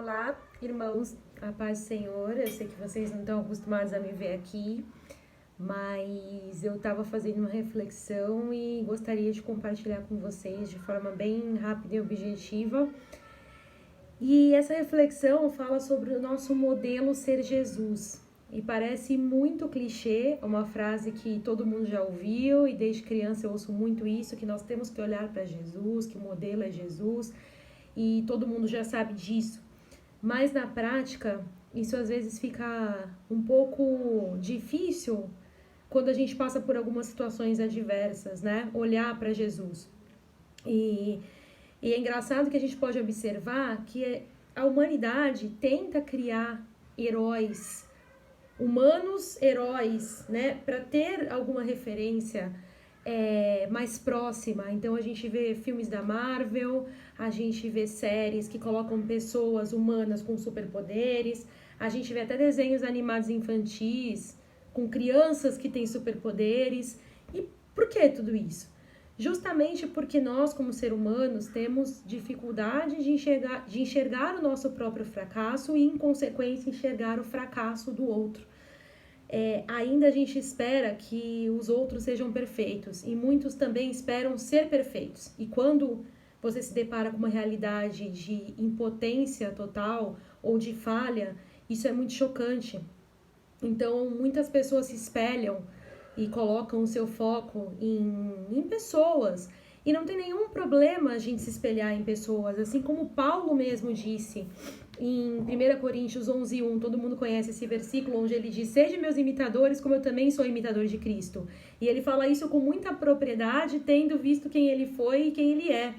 Olá, irmãos, a paz do Senhor. Eu sei que vocês não estão acostumados a me ver aqui, mas eu estava fazendo uma reflexão e gostaria de compartilhar com vocês de forma bem rápida e objetiva. E essa reflexão fala sobre o nosso modelo ser Jesus. E parece muito clichê, uma frase que todo mundo já ouviu e desde criança eu ouço muito isso, que nós temos que olhar para Jesus, que o modelo é Jesus e todo mundo já sabe disso. Mas na prática, isso às vezes fica um pouco difícil quando a gente passa por algumas situações adversas, né? Olhar para Jesus. E é engraçado que a gente pode observar que a humanidade tenta criar heróis, humanos heróis, né? Para ter alguma referência mais próxima. Então a gente vê filmes da Marvel, a gente vê séries que colocam pessoas humanas com superpoderes, a gente vê até desenhos animados infantis com crianças que têm superpoderes. E por que tudo isso? Justamente porque nós, como seres humanos, temos dificuldade de enxergar o nosso próprio fracasso e, em consequência, enxergar o fracasso do outro. Ainda a gente espera que os outros sejam perfeitos e muitos também esperam ser perfeitos. E quando você se depara com uma realidade de impotência total ou de falha, isso é muito chocante. Então, muitas pessoas se espelham e colocam o seu foco em pessoas. E não tem nenhum problema a gente se espelhar em pessoas, assim como Paulo mesmo disse em 1 Coríntios 11:1, todo mundo conhece esse versículo onde ele diz: sejam meus imitadores como eu também sou imitador de Cristo. E ele fala isso com muita propriedade, tendo visto quem ele foi e quem ele é.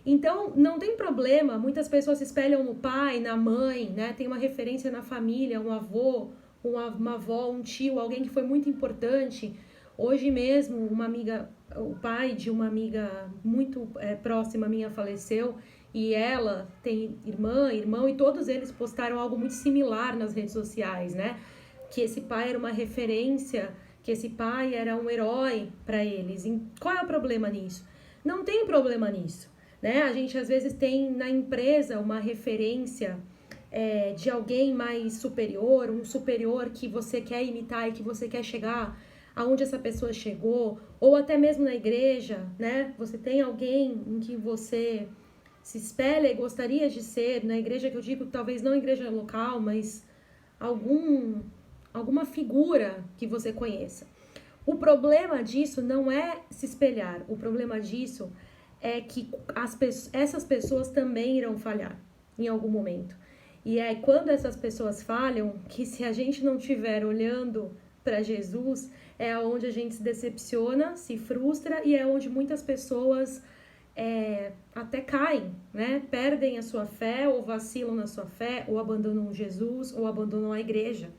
Então, não tem problema, muitas pessoas se espelham no pai, na mãe, né? Tem uma referência na família, um avô, uma avó, um tio, alguém que foi muito importante. Hoje mesmo, uma amiga, o pai de uma amiga muito próxima minha faleceu e ela tem irmã, irmão e todos eles postaram algo muito similar nas redes sociais, né? Que esse pai era uma referência, que esse pai era um herói para eles. E qual é o problema nisso? Não tem problema nisso, né? A gente às vezes tem na empresa uma referência de alguém mais superior, um superior que você quer imitar e que você quer chegar aonde essa pessoa chegou, ou até mesmo na igreja, né? Você tem alguém em que você se espelha e gostaria de ser, na igreja que eu digo, talvez não igreja local, mas alguma figura que você conheça. O problema disso não é se espelhar, o problema disso é que essas pessoas também irão falhar em algum momento. E é quando essas pessoas falham que, se a gente não estiver olhando para Jesus, é onde a gente se decepciona, se frustra e é onde muitas pessoas até caem, né? Perdem a sua fé ou vacilam na sua fé ou abandonam Jesus ou abandonam a igreja.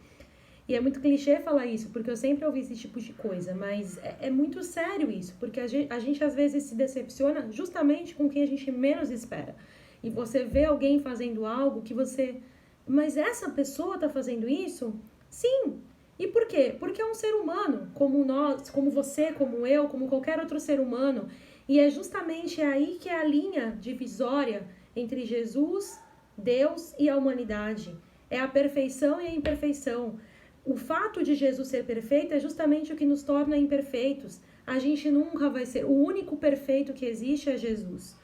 E é muito clichê falar isso, porque eu sempre ouvi esse tipo de coisa, mas é muito sério isso, porque a gente às vezes se decepciona justamente com quem a gente menos espera. E você vê alguém fazendo algo que você... Mas essa pessoa tá fazendo isso? Sim. E por quê? Porque é um ser humano, como nós, como você, como eu, como qualquer outro ser humano. E é justamente aí que é a linha divisória entre Jesus, Deus e a humanidade. É a perfeição e a imperfeição. O fato de Jesus ser perfeito é justamente o que nos torna imperfeitos. A gente nunca vai ser... O único perfeito que existe é Jesus.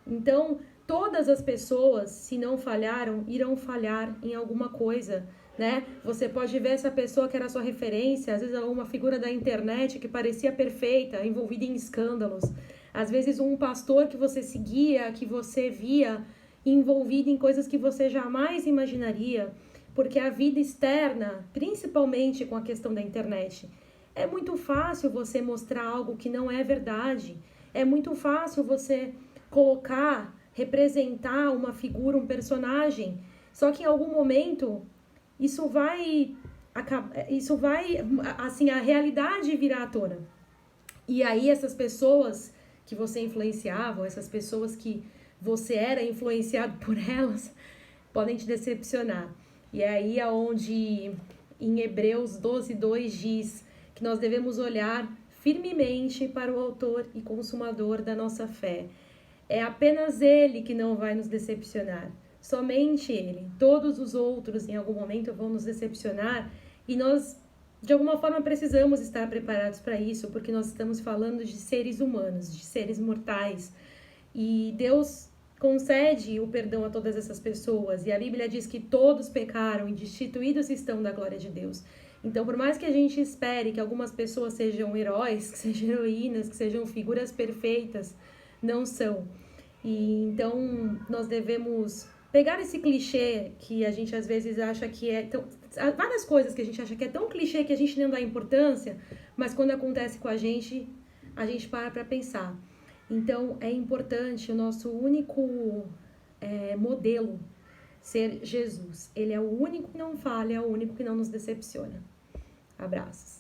Então, todas as pessoas, se não falharam, irão falhar em alguma coisa, né? Você pode ver essa pessoa que era sua referência, às vezes uma figura da internet que parecia perfeita, envolvida em escândalos. Às vezes um pastor que você seguia, que você via envolvido em coisas que você jamais imaginaria, porque a vida externa, principalmente com a questão da internet, é muito fácil você mostrar algo que não é verdade. É muito fácil você colocar, representar uma figura, um personagem. Só que em algum momento isso vai, assim, a realidade virá à tona. E aí essas pessoas que você influenciava, essas pessoas que você era influenciado por elas, podem te decepcionar. E é aí aonde em Hebreus 12:2 diz que nós devemos olhar firmemente para o autor e consumador da nossa fé. É apenas ele que não vai nos decepcionar. somente Ele. Todos os outros, em algum momento, vão nos decepcionar e nós, de alguma forma, precisamos estar preparados para isso, porque nós estamos falando de seres humanos, de seres mortais. E Deus concede o perdão a todas essas pessoas. E a Bíblia diz que todos pecaram e destituídos estão da glória de Deus. Então, por mais que a gente espere que algumas pessoas sejam heróis, que sejam heroínas, que sejam figuras perfeitas, não são. E então, nós devemos pegar esse clichê que a gente às vezes acha que é tão... Várias coisas que a gente acha que é tão clichê que a gente não dá importância, mas quando acontece com a gente para pensar. Então, é importante o nosso único modelo ser Jesus. Ele é o único que não falha, é o único que não nos decepciona. Abraços.